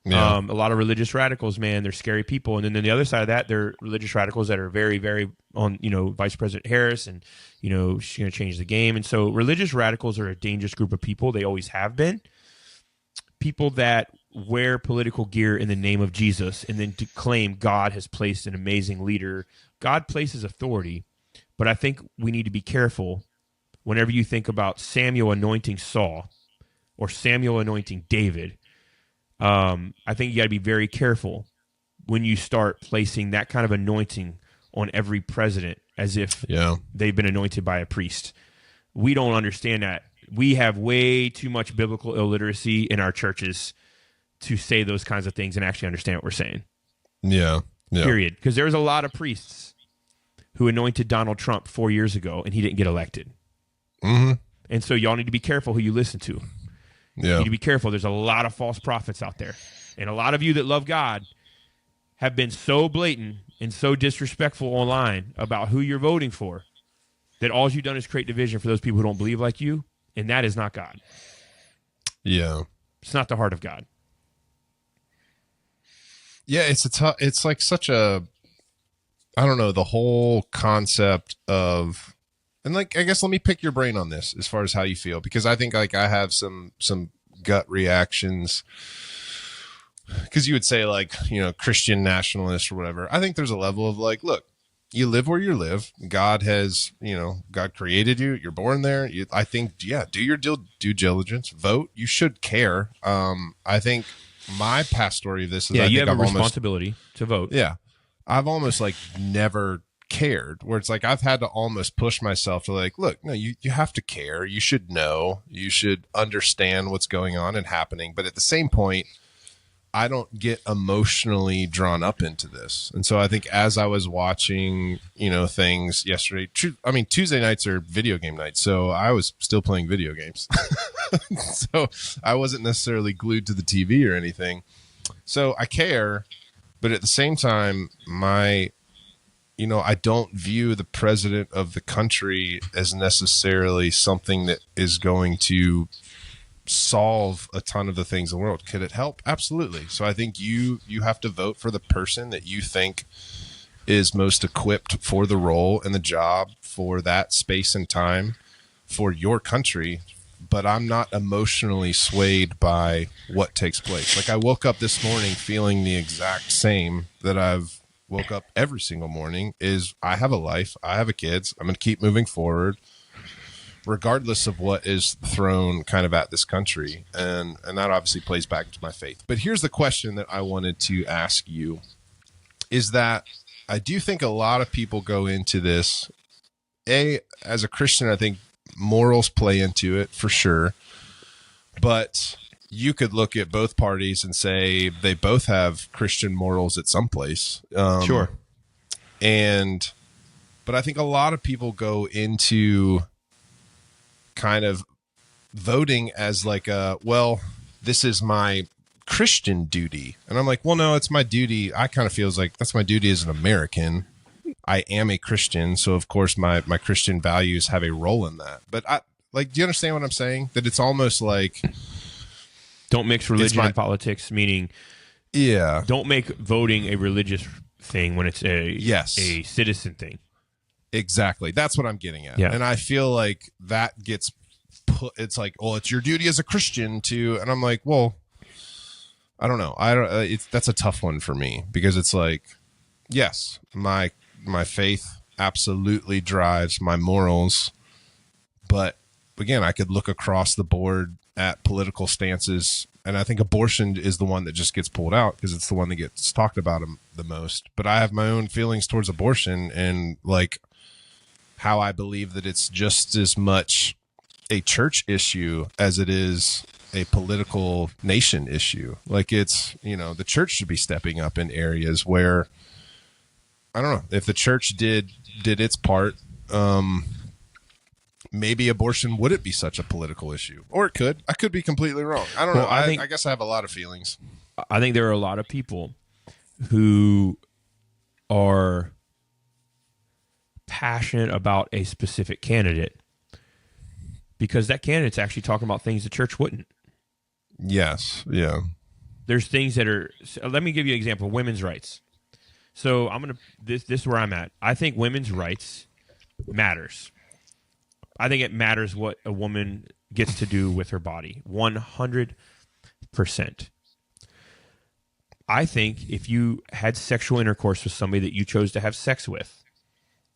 Yeah. A lot of religious radicals, man, they're scary people. And then on the other side of that, they're religious radicals that are very, very on, Vice President Harris, and, she's going to change the game. And so religious radicals are a dangerous group of people. They always have been. People that wear political gear in the name of Jesus and then to claim God has placed an amazing leader. God places authority, but I think we need to be careful whenever you think about Samuel anointing Saul or Samuel anointing David. I think you got to be very careful when you start placing that kind of anointing on every president as if they've been anointed by a priest. We don't understand that. We have way too much biblical illiteracy in our churches to say those kinds of things and actually understand what we're saying. Yeah. Period. Because there's a lot of priests who anointed Donald Trump 4 years ago and he didn't get elected. Mm-hmm. And so y'all need to be careful who you listen to. Yeah. You need to be careful. There's a lot of false prophets out there. And a lot of you that love God have been so blatant and so disrespectful online about who you're voting for that all you've done is create division for those people who don't believe like you. And that is not God. Yeah. It's not the heart of God. Yeah. It's like such a, I don't know, the whole concept of, and like, I guess let me pick your brain on this as far as how you feel, because I think like I have some gut reactions, because you would say like, Christian nationalist or whatever. I think there's a level of like, look, you live where you live. God has, God created you. You're born there. I think, do your due diligence, vote. You should care. I think my past story of this is, you have a responsibility to vote. Yeah. I've almost like never cared, where it's like I've had to almost push myself to like, look, no, you have to care. You should know. You should understand what's going on and happening. But at the same point, I don't get emotionally drawn up into this. And so I think as I was watching, things yesterday, Tuesday nights are video game nights. So I was still playing video games. So I wasn't necessarily glued to the TV or anything. So I care, but at the same time, I don't view the president of the country as necessarily something that is going to solve a ton of the things in the world. Could it help? Absolutely. So I think you have to vote for the person that you think is most equipped for the role and the job for that space and time for your country. But I'm not emotionally swayed by what takes place. Like I woke up this morning feeling the exact same that I've woke up every single morning, is I have a life. I have a kids. I'm going to keep moving forward, regardless of what is thrown kind of at this country. And that obviously plays back into my faith. But here's the question that I wanted to ask you, is that I do think a lot of people go into this, as a Christian, I think morals play into it for sure. But you could look at both parties and say they both have Christian morals at some place. Sure. But I think a lot of people go into kind of voting as like this is my Christian duty. And I'm like, well, no, it's my duty. I kind of feels like that's my duty as an American. I am a Christian. So of course my Christian values have a role in that. But do you understand what I'm saying? That it's almost like, don't mix religion and politics, meaning don't make voting a religious thing when it's a citizen thing. Exactly. That's what I'm getting at. Yeah. And I feel like that gets put, it's like, well, it's your duty as a Christian to, and I'm like, well, I don't know. That's a tough one for me, because it's like, yes, my faith absolutely drives my morals. But again, I could look across the board at political stances, and I think abortion is the one that just gets pulled out because it's the one that gets talked about the most. But I have my own feelings towards abortion, and like how I believe that it's just as much a church issue as it is a political nation issue. Like it's, the church should be stepping up in areas where, I don't know, if the church did its part, maybe abortion wouldn't be such a political issue, or it could. I could be completely wrong. I don't know. I guess I have a lot of feelings. I think there are a lot of people who are passionate about a specific candidate because that candidate's actually talking about things the church wouldn't. Yes. Yeah. There's things that are. So let me give you an example. Women's rights. So this is where I'm at. I think women's rights matters. I think it matters what a woman gets to do with her body. 100%. I think if you had sexual intercourse with somebody that you chose to have sex with,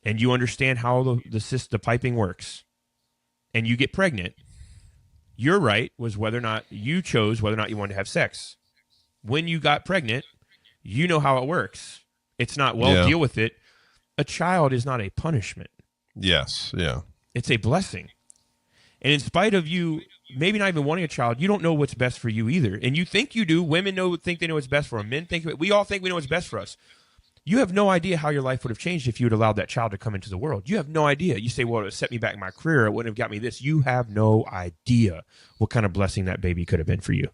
and you understand how the piping works, and you get pregnant, your right was whether or not you chose whether or not you wanted to have sex. When you got pregnant, you know how it works. It's not, deal with it. A child is not a punishment. Yes. Yeah. It's a blessing. And in spite of you maybe not even wanting a child, you don't know what's best for you either. And you think you do. Women think they know what's best for them. Men think we all think we know what's best for us. You have no idea how your life would have changed if you had allowed that child to come into the world. You have no idea. You say, well, it would have set me back in my career. It wouldn't have got me this. You have no idea what kind of blessing that baby could have been for you.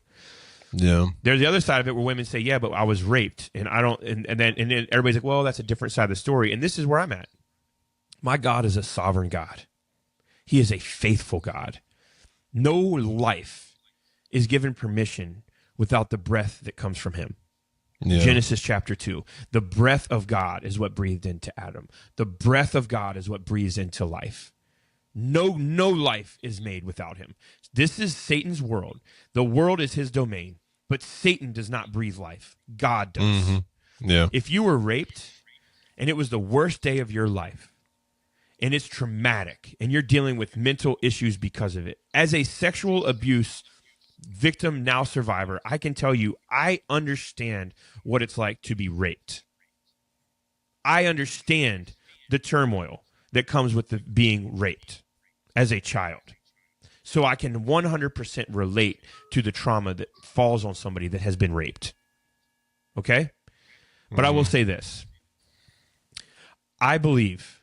Yeah. There's the other side of it where women say, yeah, but I was raped. And I don't, and then everybody's like, well, that's a different side of the story. And this is where I'm at. My God is a sovereign God. He is a faithful God. No life is given permission without the breath that comes from him. Yeah. Genesis chapter 2. The breath of God is what breathed into Adam. The breath of God is what breathes into life. No life is made without him. This is Satan's world. The world is his domain, but Satan does not breathe life. God does. Mm-hmm. Yeah. If you were raped and it was the worst day of your life, and it's traumatic, and you're dealing with mental issues because of it, as a sexual abuse victim, now survivor, I can tell you, I understand what it's like to be raped. I understand the turmoil that comes with being raped as a child. So I can 100% relate to the trauma that falls on somebody that has been raped. Okay? But I will say this. I believe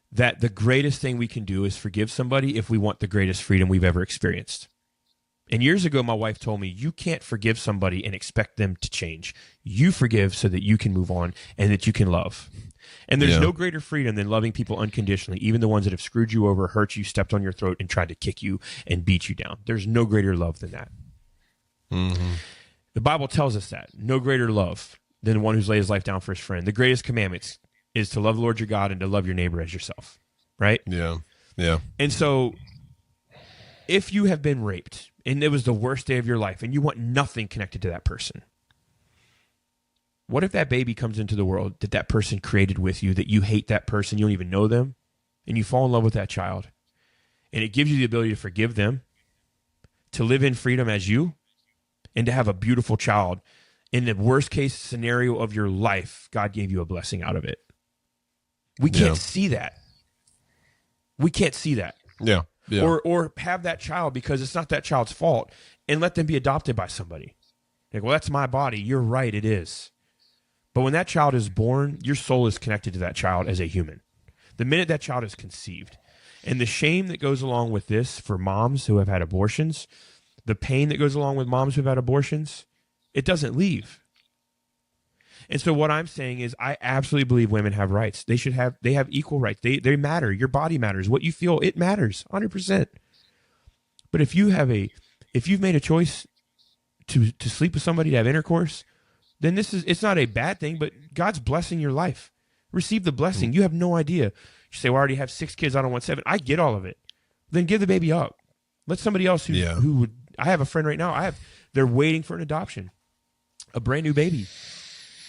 that the greatest thing we can do is forgive somebody if we want the greatest freedom we've ever experienced. And years ago, my wife told me, you can't forgive somebody and expect them to change. You forgive so that you can move on and that you can love. And there's no greater freedom than loving people unconditionally, even the ones that have screwed you over, hurt you, stepped on your throat, and tried to kick you and beat you down. There's no greater love than that. Mm-hmm. The Bible tells us that. No greater love than the one who's laid his life down for his friend. The greatest commandments is to love the Lord your God and to love your neighbor as yourself, right? Yeah, yeah. And so if you have been raped and it was the worst day of your life and you want nothing connected to that person, what if that baby comes into the world that that person created with you, that you hate that person, you don't even know them, and you fall in love with that child, and it gives you the ability to forgive them, to live in freedom as you, and to have a beautiful child. In the worst case scenario of your life, God gave you a blessing out of it. We can't see that. We can't see that. Yeah. Yeah. Or have that child because it's not that child's fault and let them be adopted by somebody. Like, well, that's my body. You're right, it is. But when that child is born, your soul is connected to that child as a human. The minute that child is conceived. And the shame that goes along with this for moms who have had abortions, the pain that goes along with moms who have had abortions, it doesn't leave. And so what I'm saying is I absolutely believe women have rights. They have equal rights. They matter. Your body matters. What you feel, it matters 100%. But if you've made a choice to sleep with somebody, to have intercourse, then it's not a bad thing, but God's blessing your life. Receive the blessing. You have no idea. You say, well, I already have 6 kids. I don't want 7. I get all of it. Then give the baby up. Let somebody else who would. I have a friend right now. They're waiting for an adoption, a brand new baby.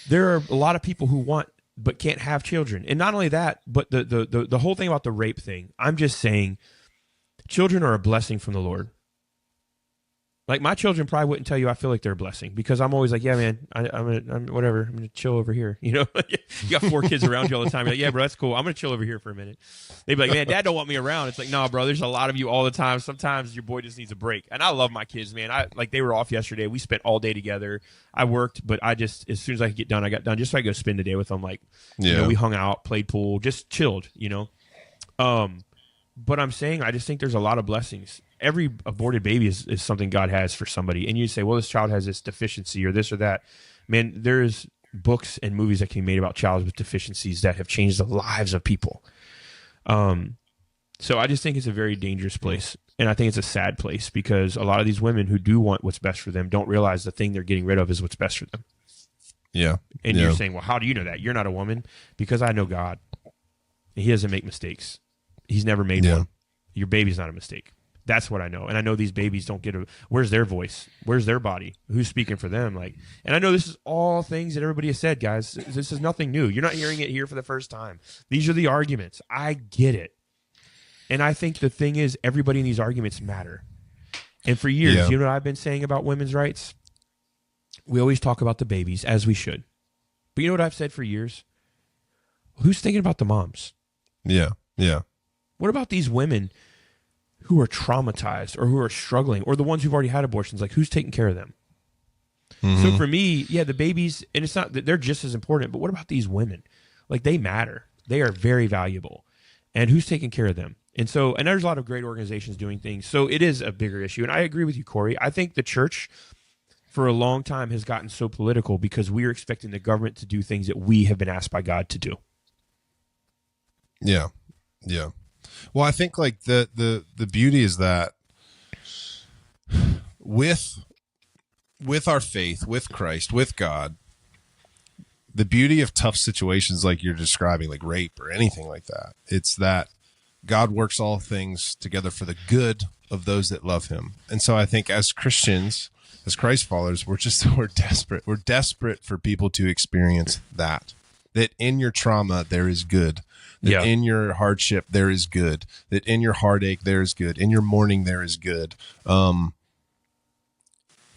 There are a lot of people who want but can't have children. And not only that, but the whole thing about the rape thing, I'm just saying children are a blessing from the Lord. Like my children probably wouldn't tell you I feel like they're a blessing because I'm always like, yeah, man, I'm whatever. I'm going to chill over here. You know, you got 4 kids around you all the time. You're like, yeah, bro, that's cool. I'm going to chill over here for a minute. They'd be like, man, Dad don't want me around. It's like, no, bro, there's a lot of you all the time. Sometimes your boy just needs a break. And I love my kids, man. They were off yesterday. We spent all day together. I worked, but as soon as I could get done, I got done just so I could go spend the day with them. Like, you know, we hung out, played pool, just chilled, you know. But I'm saying I just think there's a lot of blessings. Every aborted baby is something God has for somebody. And you say, well, this child has this deficiency or this or that. Man, there's books and movies that can be made about children with deficiencies that have changed the lives of people. So I just think it's a very dangerous place. And I think it's a sad place because a lot of these women who do want what's best for them don't realize the thing they're getting rid of is what's best for them. Yeah. And you're saying, well, how do you know that? You're not a woman. Because I know God. He doesn't make mistakes. He's never made one. Your baby's not a mistake. That's what I know. And I know these babies don't get where's their voice? Where's their body? Who's speaking for them? And I know this is all things that everybody has said, guys. This is nothing new. You're not hearing it here for the first time. These are the arguments. I get it. And I think the thing is, everybody in these arguments matter. And for years, you know what I've been saying about women's rights? We always talk about the babies, as we should. But you know what I've said for years? Who's thinking about the moms? Yeah. Yeah. What about these women who are traumatized or who are struggling, or the ones who've already had abortions? Like, who's taking care of them? So for me, the babies, and it's not that they're just as important, but what about these women? Like, they matter. They are very valuable. And who's taking care of them? And there's a lot of great organizations doing things. So it is a bigger issue. And I agree with you, Corey. I think the church for a long time has gotten so political because we are expecting the government to do things that we have been asked by God to do. Yeah. Yeah. Well, I think like the beauty is that with our faith, with Christ, with God, the beauty of tough situations like you're describing, like rape or anything like that, it's that God works all things together for the good of those that love him. And so I think as Christians, as Christ followers, we're desperate. We're desperate for people to experience that in your trauma, there is good. That in your hardship, there is good. That in your heartache, there is good. In your mourning, there is good. And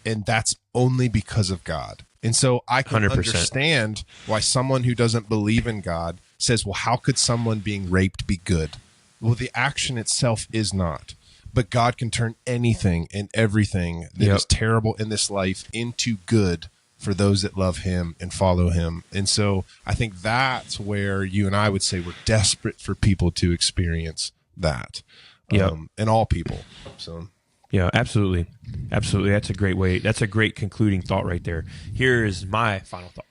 that's only because of God. And so I can 100%. understand why someone who doesn't believe in God says, well, how could someone being raped be good? Well, the action itself is not. But God can turn anything and everything that is terrible in this life into good for those that love him and follow him. And so I think that's where you and I would say we're desperate for people to experience that. And all people. So yeah, absolutely. Absolutely. That's a great way. That's a great concluding thought right there. Here's my final thought.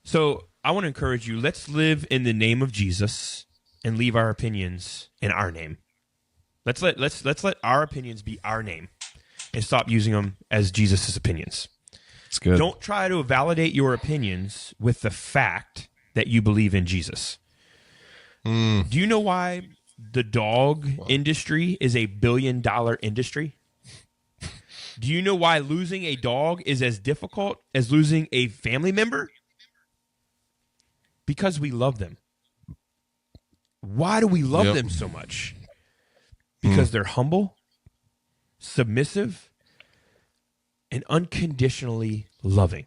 So I want to encourage you, let's live in the name of Jesus and leave our opinions in our name. Let's let our opinions be our name and stop using them as Jesus' opinions. It's good. Don't try to validate your opinions with the fact that you believe in Jesus. Do you know why the dog industry is a $1 billion industry? Do you know why losing a dog is as difficult as losing a family member? Because we love them. Why do we love them so much? Because they're humble, submissive, and unconditionally loving.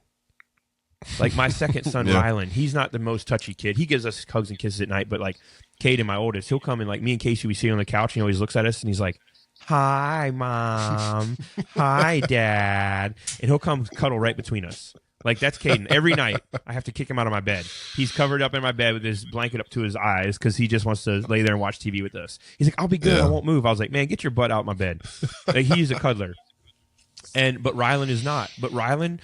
Like my second son, Rylan, he's not the most touchy kid. He gives us hugs and kisses at night, but like Caden, my oldest, he'll come and like me and Casey, we sit on the couch and he always looks at us and he's like, hi, Mom. Hi, Dad. And he'll come cuddle right between us. Like, that's Caden. Every night, I have to kick him out of my bed. He's covered up in my bed with his blanket up to his eyes because he just wants to lay there and watch TV with us. He's like, I'll be good. I won't move. I was like, man, get your butt out of my bed. Like, he's a cuddler. But Rylan is not. But Rylan,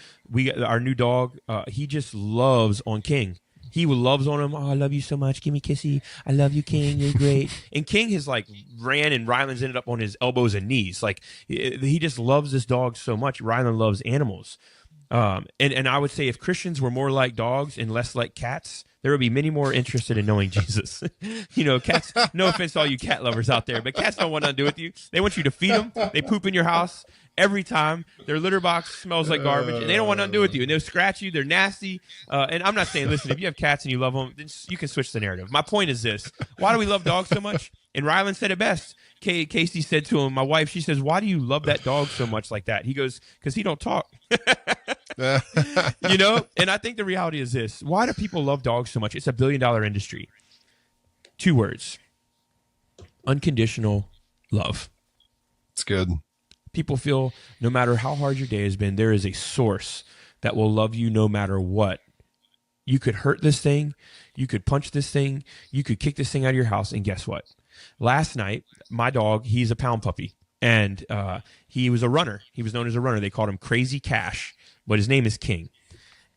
our new dog, he just loves on King. He loves on him. Oh, I love you so much. Give me a kissy. I love you, King. You're great. And King has like ran and Rylan's ended up on his elbows and knees. Like, he just loves this dog so much. Rylan loves animals. And I would say if Christians were more like dogs and less like cats, there would be many more interested in knowing Jesus. You know, cats, no offense to all you cat lovers out there, but cats don't want nothing to do with you. They want you to feed them. They poop in your house every time. Their litter box smells like garbage, and they don't want nothing to do with you. And they'll scratch you. They're nasty. And I'm not saying, listen, if you have cats and you love them, then you can switch the narrative. My point is this. Why do we love dogs so much? And Rylan said it best. Casey said to him, my wife, she says, why do you love that dog so much like that? He goes, because he don't talk. You know? And I think the reality is this. Why do people love dogs so much? It's a $1 billion industry. 2 words. Unconditional love. It's good. People feel no matter how hard your day has been, there is a source that will love you no matter what. You could hurt this thing. You could punch this thing. You could kick this thing out of your house. And guess what? Last night, my dog, he's a pound puppy. And he was a runner. He was known as a runner. They called him Crazy Cash, but his name is King.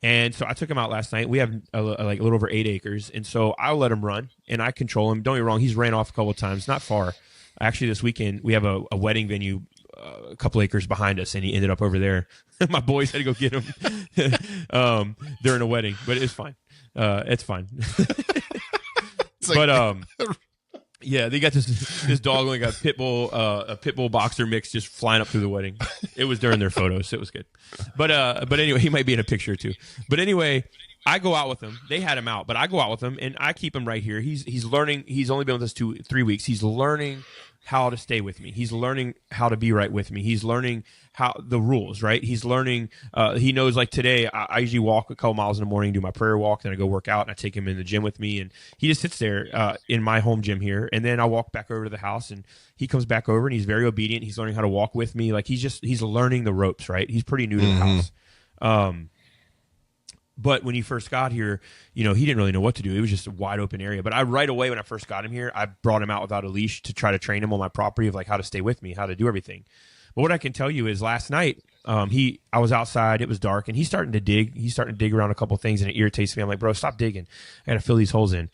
And so I took him out last night. We have like a little over 8 acres. And so I'll let him run and I control him. Don't get me wrong. He's ran off a couple of times, not far. Actually, this weekend, we have a wedding venue a couple acres behind us, and he ended up over there. My boys had to go get him during a wedding, but it's fine. It's fine. But yeah, they got this dog only got a pit bull boxer mix just flying up through the wedding. It was during their photos, so it was good. But anyway, he might be in a picture or two. But anyway, I go out with him. They had him out, but I go out with him and I keep him right here. He's learning. He's only been with us 3 weeks. He's learning how to stay with me. He's learning how to be right with me. He's learning how the rules, right? He's learning. He knows, like today, I usually walk a couple miles in the morning, do my prayer walk, then I go work out, and I take him in the gym with me, and he just sits there in my home gym here, and then I walk back over to the house, and he comes back over, and he's very obedient. He's learning how to walk with me. Like he's learning the ropes, right? He's pretty new to the house. But when he first got here, he didn't really know what to do. It was just a wide open area. But right away when I first got him here, I brought him out without a leash to try to train him on my property of like how to stay with me, how to do everything. But what I can tell you is last night, I was outside, it was dark, and he's starting to dig. He's starting to dig around a couple things, and it irritates me. I'm like, bro, stop digging. I got to fill these holes in.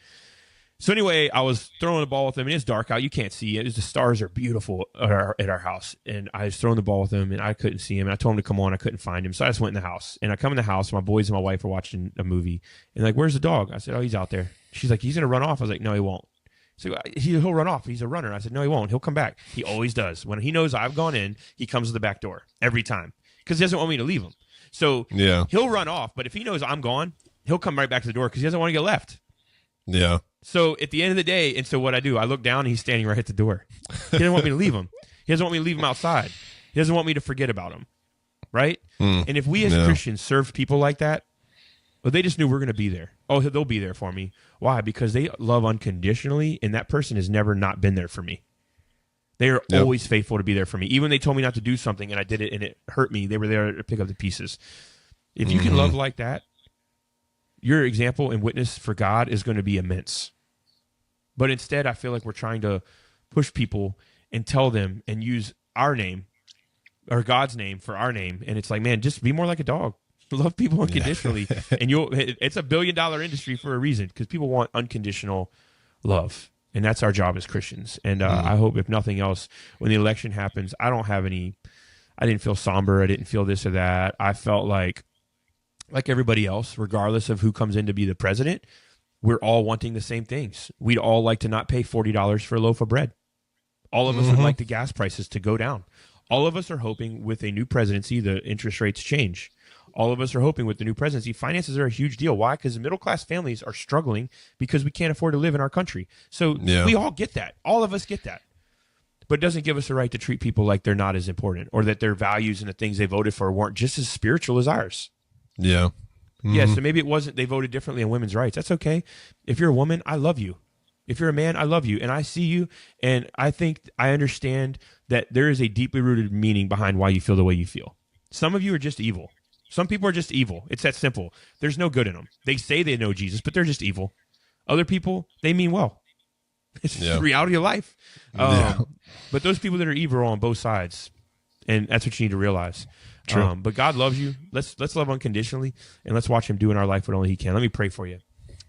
So anyway, I was throwing the ball with him, and it's dark out. You can't see it. The stars are beautiful at our house. And I was throwing the ball with him, and I couldn't see him. And I told him to come on. I couldn't find him. So I just went in the house. And I come in the house. My boys and my wife are watching a movie. And like, where's the dog? I said, oh, he's out there. She's like, he's going to run off. I was like, no, he won't. So he'll run off. He's a runner. I said, no, he won't. He'll come back. He always does. When he knows I've gone in, he comes to the back door every time because he doesn't want me to leave him. So he'll run off. But if he knows I'm gone, he'll come right back to the door because he doesn't want to get left. Yeah. So at the end of the day, and so what I do, I look down and he's standing right at the door. He doesn't want me to leave him. He doesn't want me to leave him outside. He doesn't want me to forget about him. Right? And if we as Christians serve people like that, well, they just knew we're going to be there. Oh, they'll be there for me. Why? Because they love unconditionally, and that person has never not been there for me. They are always faithful to be there for me. Even when they told me not to do something and I did it and it hurt me, they were there to pick up the pieces. If you can love like that, your example and witness for God is going to be immense. But instead, I feel like we're trying to push people and tell them and use our name or God's name for our name. And it's like, man, just be more like a dog. Love people unconditionally. And it's a $1 billion industry for a reason because people want unconditional love. And that's our job as Christians. And I hope, if nothing else, when the election happens, I didn't feel somber. I didn't feel this or that. I felt like everybody else, regardless of who comes in to be the president, we're all wanting the same things. We'd all like to not pay $40 for a loaf of bread. All of us would like the gas prices to go down. All of us are hoping with a new presidency, the interest rates change. All of us are hoping with the new presidency, finances are a huge deal. Why? Because middle-class families are struggling because we can't afford to live in our country. So we all get that. All of us get that. But it doesn't give us the right to treat people like they're not as important or that their values and the things they voted for weren't just as spiritual as ours. Yeah. Yeah, so maybe it wasn't, they voted differently on women's rights. That's okay. If you're a woman, I love you. If you're a man, I love you. And I see you, and I think I understand that there is a deeply rooted meaning behind why you feel the way you feel. Some of you are just evil. Some people are just evil. It's that simple. There's no good in them. They say they know Jesus, but they're just evil. Other people, they mean well. It's just the reality of life. But those people that are evil are on both sides, and that's what you need to realize. But God loves you. Let's love unconditionally, and let's watch him do in our life what only he can. Let me pray for you.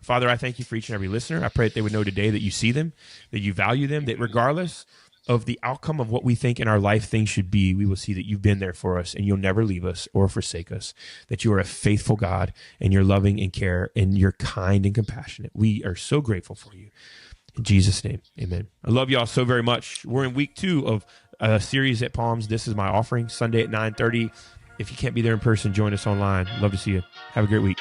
Father, I thank you for each and every listener. I pray that they would know today that you see them, that you value them, that regardless of the outcome of what we think in our life things should be, we will see that you've been there for us and you'll never leave us or forsake us, that you are a faithful God and you're loving and care and you're kind and compassionate. We are so grateful for you. In Jesus' name, amen. I love y'all so very much. We're in week 2 of a series at Palms. This is my offering, Sunday at 9:30. If you can't be there in person, join us online. Love to see you. Have a great week.